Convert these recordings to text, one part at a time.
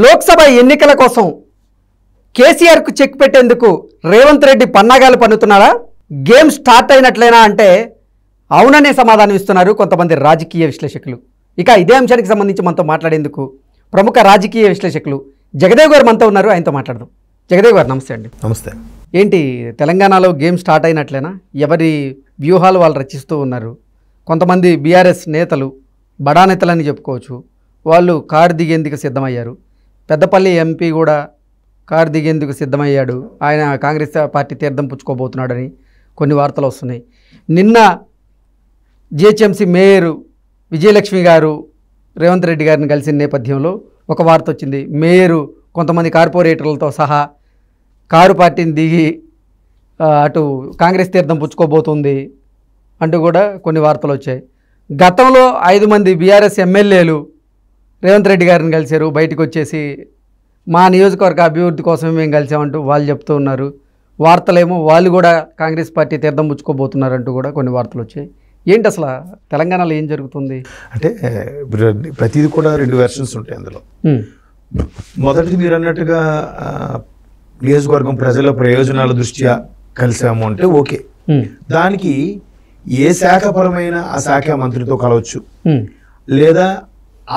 లోక్సభ ఎన్నికల కోసం కేసీఆర్కు చెక్ పెట్టేందుకు రేవంత్ రెడ్డి పన్నాగాలు పన్నుతున్నారా? గేమ్ స్టార్ట్ అయినట్లేనా అంటే అవుననే సమాధానం ఇస్తున్నారు కొంతమంది రాజకీయ విశ్లేషకులు. ఇక ఇదే అంశానికి సంబంధించి మనతో మాట్లాడేందుకు ప్రముఖ రాజకీయ విశ్లేషకులు జగదేవ్ గారు మనతో ఉన్నారు. ఆయనతో మాట్లాడదాం. జగదేవ్ గారు నమస్తే అండి. నమస్తే. ఏంటి తెలంగాణలో గేమ్ స్టార్ట్ అయినట్లేనా? ఎవరి వ్యూహాలు వాళ్ళు రచిస్తూ ఉన్నారు. కొంతమంది బీఆర్ఎస్ నేతలు, బడా నేతలని చెప్పుకోవచ్చు, వాళ్ళు కారు దిగేందుకు సిద్ధమయ్యారు. పెద్దపల్లి ఎంపీ కూడా కారు దిగేందుకు సిద్ధమయ్యాడు. ఆయన కాంగ్రెస్ పార్టీ తీర్థం పుచ్చుకోబోతున్నాడని కొన్ని వార్తలు వస్తున్నాయి. నిన్న జిహెచ్ఎంసీ మేయర్ విజయలక్ష్మి గారు రేవంత్ రెడ్డి గారిని కలిసిన నేపథ్యంలో ఒక వార్త వచ్చింది. మేయరు కొంతమంది కార్పొరేటర్లతో సహా కారు పార్టీని దిగి అటు కాంగ్రెస్ తీర్థం పుచ్చుకోబోతుంది అంటూ కూడా కొన్ని వార్తలు వచ్చాయి. గతంలో 5 మంది బీఆర్ఎస్ ఎమ్మెల్యేలు రేవంత్ రెడ్డి గారిని కలిశారు. బయటకు వచ్చేసి మా నియోజకవర్గ అభివృద్ధి కోసమే మేము కలిసామంటూ వాళ్ళు చెప్తూ ఉన్నారు. వార్తలేమో వాళ్ళు కూడా కాంగ్రెస్ పార్టీ తీర్థం పుచ్చుకోబోతున్నారంటూ కూడా కొన్ని వార్తలు వచ్చాయి. ఏంటి అసలు తెలంగాణలో ఏం జరుగుతుంది అంటే ప్రతిదీ కూడా 2 వెర్షన్స్ ఉంటాయి అందులో. మొదటిది మీరు అన్నట్టుగా నియోజకవర్గం ప్రజల ప్రయోజనాల దృష్ట్యా కలిసాము అంటే ఓకే. దానికి ఏ శాఖపరమైన ఆ శాఖ మంత్రితో కలవచ్చు, లేదా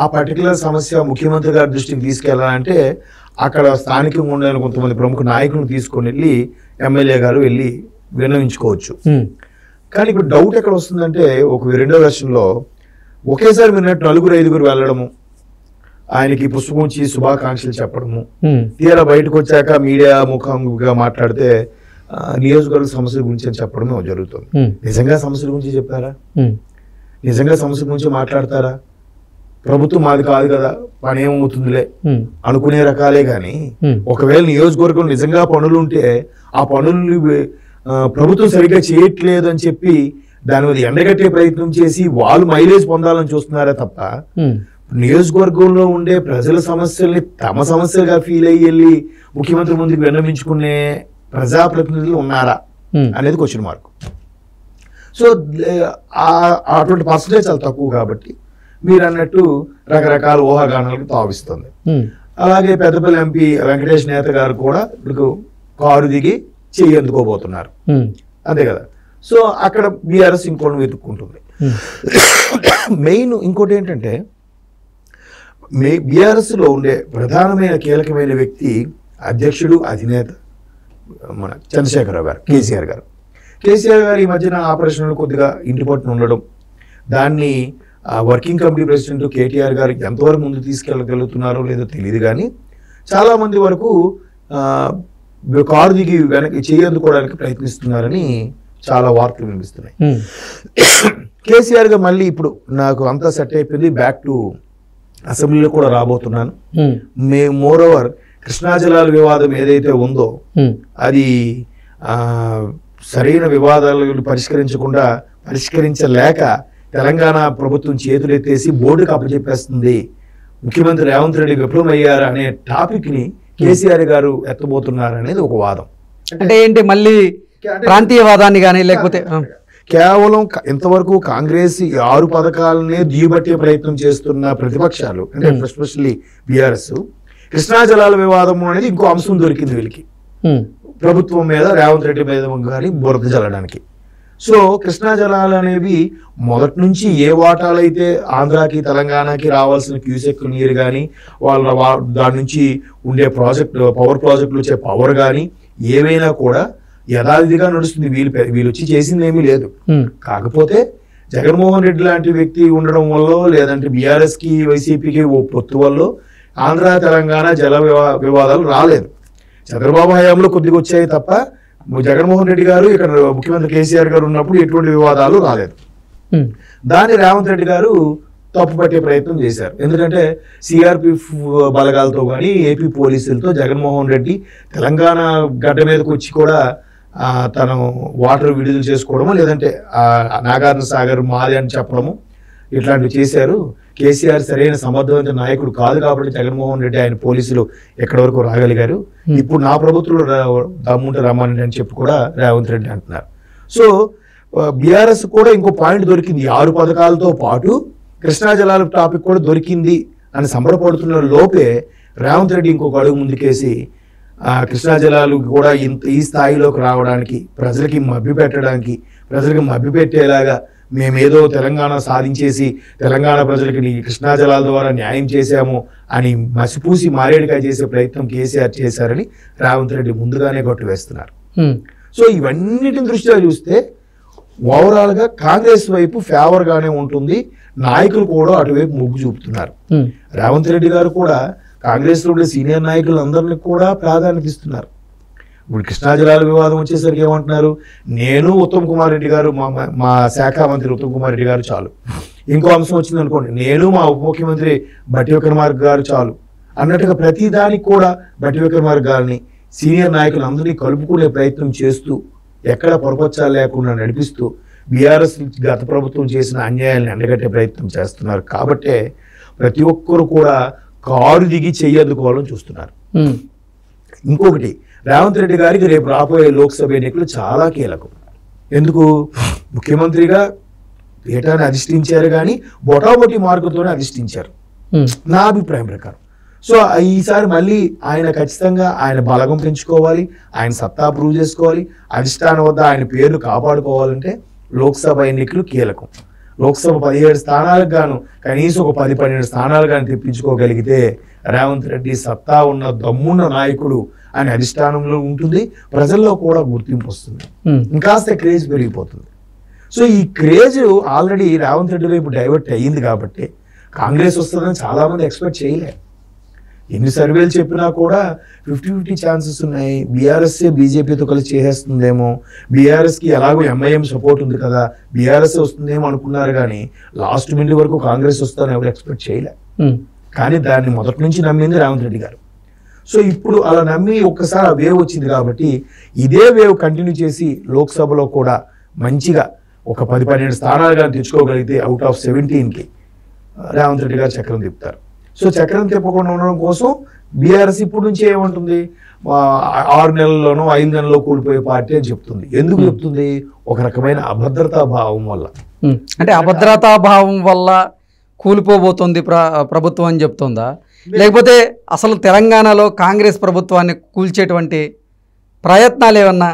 ఆ పర్టికులర్ సమస్య ముఖ్యమంత్రి గారి దృష్టికి తీసుకెళ్లాలంటే అక్కడ స్థానికంగా ఉండాలని కొంతమంది ప్రముఖ నాయకులను తీసుకొని వెళ్ళి ఎమ్మెల్యే గారు వెళ్ళి విన్నవించుకోవచ్చు. కానీ ఇప్పుడు డౌట్ ఎక్కడ వస్తుందంటే ఒక 2వ వెర్షన్లో ఒకేసారి మీరు 4-5 వెళ్ళడము, ఆయనకి పుష్పముంచి శుభాకాంక్షలు చెప్పడము, తీరా బయటకు వచ్చాక మీడియా ముఖంగా మాట్లాడితే నియోజకవర్గ సమస్యల గురించి అని చెప్పడమే జరుగుతుంది. నిజంగా సమస్యల గురించి చెప్పారా? నిజంగా సమస్యల గురించి మాట్లాడతారా? ప్రభుత్వం మాది కాదు కదా, పని ఏమవుతుందిలే అనుకునే రకాలే కానీ ఒకవేళ నియోజకవర్గం నిజంగా పనులు ఉంటే ఆ పనులు ప్రభుత్వం సరిగ్గా చేయట్లేదు అని చెప్పి దాని మీద ఎండగట్టే ప్రయత్నం చేసి వాళ్ళు మైలేజ్ పొందాలని చూస్తున్నారా తప్ప నియోజకవర్గంలో ఉండే ప్రజల సమస్యల్ని తమ సమస్యలుగా ఫీల్ అయ్యి వెళ్ళి ముఖ్యమంత్రి ముందుకు విన్నవించుకునే ప్రజాప్రతినిధులు ఉన్నారా అనేది క్వశ్చన్ మార్క్. సో అటువంటి పర్సంటేజ్ చాలా తక్కువ కాబట్టి మీరు అన్నట్టు రకరకాల ఊహాగానాలకు తావిస్తుంది. అలాగే పెద్దపల్లి ఎంపీ వెంకటేష్ నేత గారు కూడా ఇప్పుడు కారు దిగి చెయ్యి అందుకోబోతున్నారు, అంతే కదా. సో అక్కడ బీఆర్ఎస్ ఇంకోటి వెతుక్కుంటుంది. మెయిన్ ఇంకోటి ఏంటంటే బీఆర్ఎస్లో ఉండే ప్రధానమైన కీలకమైన వ్యక్తి అధ్యక్షుడు, అధినేత మన చంద్రశేఖరరావు గారు, కేసీఆర్ గారు. కేసీఆర్ గారు ఈ మధ్యన ఆపరేషన్లు కొద్దిగా ఇంటి పట్టున ఉండడం, దాన్ని వర్కింగ్ కమిటీ ప్రెసిడెంట్ కేటీఆర్ గారు ఎంతవరకు ముందు తీసుకెళ్ళగలుగుతున్నారో లేదో తెలియదు. కానీ చాలామంది వరకు కారు దిగి వెనక్కి చేయందుకోవడానికి ప్రయత్నిస్తున్నారని చాలా వార్తలు వినిపిస్తున్నాయి. కేసీఆర్ గారు మళ్ళీ ఇప్పుడు నాకు అంతా సెట్ అయిపోయింది, బ్యాక్ టు అసెంబ్లీలో కూడా రాబోతున్నాను, మోర్ ఓవర్ కృష్ణా జలాల వివాదం ఏదైతే ఉందో అది సరైన వివాదాలను పరిష్కరించలేక తెలంగాణ ప్రభుత్వం చేతులెత్తేసి బోర్డుకు అప్పచెప్పేస్తుంది, ముఖ్యమంత్రి రేవంత్ రెడ్డి విఫలమయ్యారు అనే టాపిక్ ని కేసీఆర్ గారు ఎత్తబోతున్నారు అనేది ఒక వాదం. అంటే ఏంటి, మళ్ళీ ప్రాంతీయవాదాన్ని కానీ లేకపోతే కేవలం ఇంతవరకు కాంగ్రెస్ 6 పథకాలనే దియబట్టే ప్రయత్నం చేస్తున్న ప్రతిపక్షాలు అంటే ఎస్పెషల్లీ బీఆర్ఎస్ కృష్ణా జలాల వివాదం అనేది ఇంకో అంశం దొరికింది వీళ్ళకి, ప్రభుత్వం మీద రేవంత్ రెడ్డి మీద కానీ బురద జల్లడానికి. సో కృష్ణా జలాలు అనేవి మొదటి నుంచి ఏ వాటాలైతే ఆంధ్రాకి తెలంగాణకి రావాల్సిన క్యూసెక్ నీరు కానీ వాళ్ళ దాని నుంచి ఉండే పవర్ ప్రాజెక్టులు వచ్చే పవర్ కానీ ఏమైనా కూడా యథావిధిగా నడుస్తుంది. వీళ్ళు వచ్చి చేసింది ఏమీ లేదు. కాకపోతే జగన్మోహన్ రెడ్డి లాంటి వ్యక్తి ఉండడం వల్ల లేదంటే బీఆర్ఎస్ కి వైసీపీకి ఓ పొత్తు వల్ల ఆంధ్ర తెలంగాణ జల వివాదాలు రాలేదు. చంద్రబాబు హయాంలో కొద్దిగా వచ్చాయి తప్ప జగన్మోహన్ రెడ్డి గారు ఇక్కడ ముఖ్యమంత్రి కేసీఆర్ గారు ఉన్నప్పుడు ఎటువంటి వివాదాలు రాలేదు. దాన్ని రేవంత్ రెడ్డి గారు తప్పుపట్టే ప్రయత్నం చేశారు. ఎందుకంటే సిఆర్పిఎఫ్ బలగాలతో కానీ ఏపీ పోలీసులతో జగన్మోహన్ రెడ్డి తెలంగాణ గడ్డ మీదకి వచ్చి కూడా తను వాటర్ విడుదల చేసుకోవడము లేదంటే నాగార్జున సాగర్ మాది అని చెప్పడము ఇట్లాంటివి చేశారు. కేసీఆర్ సరైన సమర్థవంత నాయకుడు కాదు కాబట్టి జగన్మోహన్ రెడ్డి ఆయన పోలీసులు ఎక్కడి వరకు రాగలిగారు. ఇప్పుడు నా ప్రభుత్వంలో దమ్ముంటే రమ్మని అని చెప్పి కూడా రేవంత్ రెడ్డి అంటున్నారు. సో బీఆర్ఎస్ కూడా ఇంకో పాయింట్ దొరికింది, 6 పథకాలతో పాటు కృష్ణా జలాల టాపిక్ కూడా దొరికింది అని సంబరపడుతున్న లోపే రేవంత్ రెడ్డి ఇంకొక అడుగు ముందుకేసి కృష్ణా జలాలు కూడా ఈ స్థాయిలోకి రావడానికి, ప్రజలకి మభ్యపెట్టడానికి, ప్రజలకి మభ్యపెట్టేలాగా మేమేదో తెలంగాణ సాధించేసి తెలంగాణ ప్రజలకి కృష్ణా జలాల ద్వారా న్యాయం చేశాము అని మసిపూసి మారేడుకాయ చేసే ప్రయత్నం కేసీఆర్ చేశారని రేవంత్ రెడ్డి ముందుగానే కొట్టివేస్తున్నారు. సో ఇవన్నిటిని దృష్ట్యా చూస్తే ఓవరాల్గా కాంగ్రెస్ వైపు ఫేవర్గానే ఉంటుంది. నాయకులు కూడా అటువైపు మొగ్గు చూపుతున్నారు. రేవంత్ రెడ్డి గారు కూడా కాంగ్రెస్లో ఉండే సీనియర్ నాయకులందరినీ కూడా ప్రాధాన్యత ఇస్తున్నారు. ఇప్పుడు కృష్ణా జలాల వివాదం వచ్చేసరికి ఏమంటున్నారు, నేను ఉత్తమ్ కుమార్ రెడ్డి గారు మా శాఖ మంత్రి ఉత్తమ్ కుమార్ రెడ్డి గారు చాలు, ఇంకో అంశం వచ్చింది అనుకోండి నేను మా ఉప ముఖ్యమంత్రి బట్టి విక్రమార్క గారు చాలు అన్నట్టుగా ప్రతి దానికి కూడా బట్టి విక్రమార్క గారిని సీనియర్ నాయకులందరినీ కలుపుకునే ప్రయత్నం చేస్తూ ఎక్కడ పొరపచ్చాలు లేకుండా నడిపిస్తూ బీఆర్ఎస్ గత ప్రభుత్వం చేసిన అన్యాయాలను ఎండగట్టే ప్రయత్నం చేస్తున్నారు. కాబట్టే ప్రతి ఒక్కరు కూడా కారు దిగి చెయ్యదుకోవాలని చూస్తున్నారు. ఇంకొకటి, రేవంత్ రెడ్డి గారికి రేపు రాబోయే లోక్సభ ఎన్నికలు చాలా కీలకం. ఎందుకు? ముఖ్యమంత్రిగా పీఠాన్ని అధిష్ఠించారు కానీ బొటాబొటి మార్గంతోనే అధిష్ఠించారు నా అభిప్రాయం ప్రకారం. సో ఈసారి మళ్ళీ ఆయన ఖచ్చితంగా ఆయన బలగం పెంచుకోవాలి, ఆయన సత్తా ప్రూవ్ చేసుకోవాలి, అధిష్టానం వద్ద ఆయన పేర్లు కాపాడుకోవాలంటే లోక్సభ ఎన్నికలు కీలకం. లోక్సభ 17 స్థానాలకు గాను కనీసం ఒక 10-12 స్థానాలు కానీ తెప్పించుకోగలిగితే రేవంత్ రెడ్డి సత్తా ఉన్న దమ్మున్న నాయకుడు అని అధిష్టానంలో ఉంటుంది, ప్రజల్లో కూడా గుర్తింపు వస్తుంది, ఇంకాస్త క్రేజ్ పెరిగిపోతుంది. సో ఈ క్రేజ్ ఆల్రెడీ రేవంత్ రెడ్డి వైపు డైవర్ట్ అయ్యింది కాబట్టి కాంగ్రెస్ వస్తుందని చాలామంది ఎక్స్పెక్ట్ చేయలేరు. ఎన్ని సర్వేలు చెప్పినా కూడా 50-50 ఛాన్సెస్ ఉన్నాయి. బీఆర్ఎస్ఏ బీజేపీతో కలిసి చేసేస్తుందేమో, బీఆర్ఎస్కి ఎలాగో ఎంఐఎం సపోర్ట్ ఉంది కదా బీఆర్ఎస్ వస్తుందేమో అనుకున్నారు కానీ లాస్ట్ మినిట్ వరకు కాంగ్రెస్ వస్తుందని ఎవరు ఎక్స్పెక్ట్ చేయలే. కానీ దాన్ని మొదటి నుంచి నమ్మింది రేవంత్ రెడ్డి గారు. సో ఇప్పుడు అలా నమ్మి ఒక్కసారి ఆ వేవ్ వచ్చింది కాబట్టి ఇదే వేవ్ కంటిన్యూ చేసి లోక్సభలో కూడా మంచిగా ఒక 10-12 స్థానాలు కానీ తెచ్చుకోగలిగితే అవుట్ ఆఫ్ 17కి రేవంత్ రెడ్డి గారు చక్రం తిప్పుతారు. సో చక్రం తిప్పకుండా ఉండడం కోసం బీఆర్ఎస్ ఇప్పుడు నుంచి ఏమంటుంది, 6 నెలల్లోనో 5 నెలల్లో కూలిపోయే పార్టీ అని చెప్తుంది. ఎందుకు చెప్తుంది? ఒక రకమైన అభద్రతా భావం వల్ల. అంటే అభద్రతా భావం వల్ల కూలిపోబోతుంది ప్రభుత్వం అని చెప్తుందా, లేకపోతే అసలు తెలంగాణలో కాంగ్రెస్ ప్రభుత్వాన్ని కూల్చేటువంటి ప్రయత్నాలు ఏమన్నా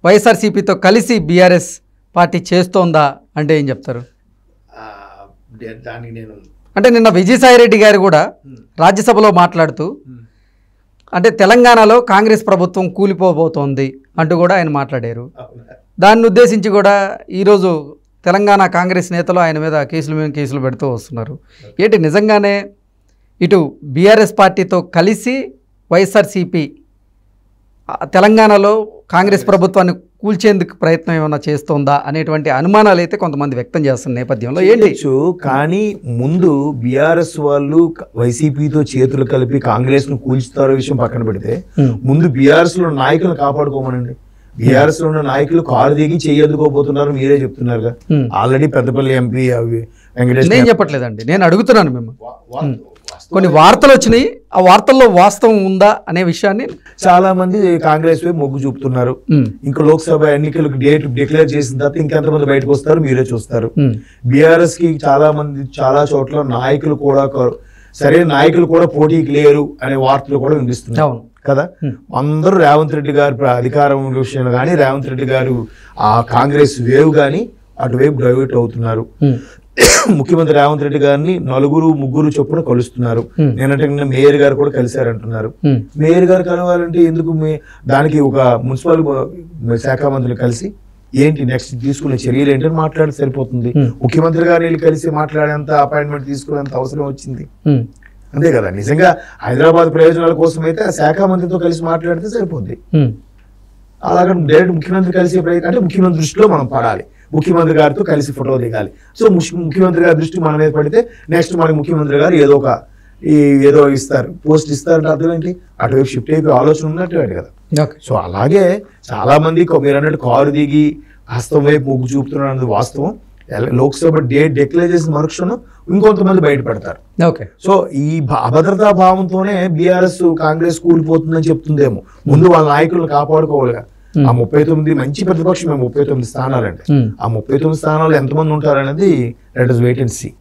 వైఎస్ఆర్సీపీతో కలిసి బీఆర్ఎస్ పార్టీ చేస్తోందా అంటే ఏం చెప్తారు? దానికి నేను అంటే నిన్న విజయసాయిరెడ్డి గారు కూడా రాజ్యసభలో మాట్లాడుతూ అంటే తెలంగాణలో కాంగ్రెస్ ప్రభుత్వం కూలిపోబోతోంది అంటూ కూడా ఆయన మాట్లాడారు. దాన్ని ఉద్దేశించి కూడా ఈరోజు తెలంగాణ కాంగ్రెస్ నేతలు ఆయన మీద కేసులు పెడుతూ వస్తున్నారు. ఏంటి నిజంగానే ఇటు బీఆర్ఎస్ పార్టీతో కలిసి వైఎస్ఆర్సీపీ తెలంగాణలో కాంగ్రెస్ ప్రభుత్వాన్ని కూల్చేందుకు ప్రయత్నం ఏమైనా చేస్తోందా అనేటువంటి అనుమానాలు అయితే కొంతమంది వ్యక్తం చేస్తున్న నేపథ్యంలో ఏంటి? కానీ ముందు బీఆర్ఎస్ వాళ్ళు వైసీపీతో చేతులు కలిపి కాంగ్రెస్ ను కూల్చుతారో విషయం పక్కన పెడితే ముందు బీఆర్ఎస్ లో నాయకులను కాపాడుకోమనండి. బీఆర్ఎస్ లో ఉన్న నాయకులు కారు దిగి చెయ్యదుకోబోతున్నారు, మీరే చెప్తున్నారుగా. ఆల్రెడీ పెద్దపల్లి ఎంపీ వెంకటేష్ నేను చెప్పట్లేదండి, నేను అడుగుతున్నాను మిమ్మల్ని. కొన్ని వార్తలు వచ్చినాయి, ఆ వార్తల్లో వాస్తవం ఉందా అనే విషయాన్ని చాలా మంది కాంగ్రెస్ వైపు మొగ్గు చూపుతున్నారు. ఇంకా లోక్సభ ఎన్నికలకు డేట్ డిక్లేర్ చేసిన తర్వాత ఇంకెంతమంది బయటకు వస్తారు మీరే చూస్తారు. బీఆర్ఎస్ కి చాలా చోట్ల నాయకులు కూడా సరైన నాయకులు కూడా పోటీకి లేరు అనే వార్తలు కూడా వినిపిస్తున్నాయి కదా. అందరూ రేవంత్ రెడ్డి గారు అధికారం విషయంలో కానీ రేవంత్ రెడ్డి గారు ఆ కాంగ్రెస్ వేవ్ కానీ అటువైపు డైవర్ట్ అవుతున్నారు. ముఖ్యమంత్రి రేవంత్ రెడ్డి గారిని 4-3 చొప్పున కలుస్తున్నారు. నిన్నటి మేయర్ గారు కూడా కలిశారంటున్నారు. మేయర్ గారు కలవాలంటే ఎందుకు? దానికి ఒక మున్సిపల్ శాఖ మంత్రులు కలిసి ఏంటి నెక్స్ట్ తీసుకునే చర్యలు ఏంటని మాట్లాడితే సరిపోతుంది. ముఖ్యమంత్రి గారిని వెళ్ళి కలిసి మాట్లాడేంత అపాయింట్మెంట్ తీసుకునేంత అవసరం వచ్చింది అంతే కదా. నిజంగా హైదరాబాద్ ప్రయోజనాల కోసం అయితే ఆ శాఖ మంత్రితో కలిసి మాట్లాడితే సరిపోద్ది. అలాగే డైరెక్ట్ ముఖ్యమంత్రి కలిసే ప్రయత్నం అంటే ముఖ్యమంత్రి దృష్టిలో మనం పడాలి, ముఖ్యమంత్రి గారితో కలిసి ఫోటో దిగాలి. సో ముఖ్యమంత్రి గారి దృష్టి మన మీద పడితే నెక్స్ట్ మనకి ముఖ్యమంత్రి గారు ఏదో ఇస్తారు, పోస్ట్ ఇస్తారంటే అర్థం ఏంటి? అటువైపు షిఫ్ట్ అయిపోయి ఆలోచన ఉన్నట్టు కదా. సో అలాగే చాలా మంది మీరు అన్నట్టు కారు దిగి హస్తం వైపు మొగ్గు చూపుతున్నారు అన్నది వాస్తవం. లోక్సభ డేట్ డిక్లేర్ చేసిన మరుక్షణం ఇంకొంతమంది బయటపడతారు. సో ఈ అభద్రతా భావంతోనే బీఆర్ఎస్ కాంగ్రెస్ కూలిపోతుందని చెప్తుందేమో. ముందు వాళ్ళ నాయకులను కాపాడుకోవాలిగా. ఆ 39 మంచి ప్రతిపక్షం 39 స్థానాలంటే ఆ 39 స్థానాలు ఎంతమంది ఉంటారనేది let us wait and see.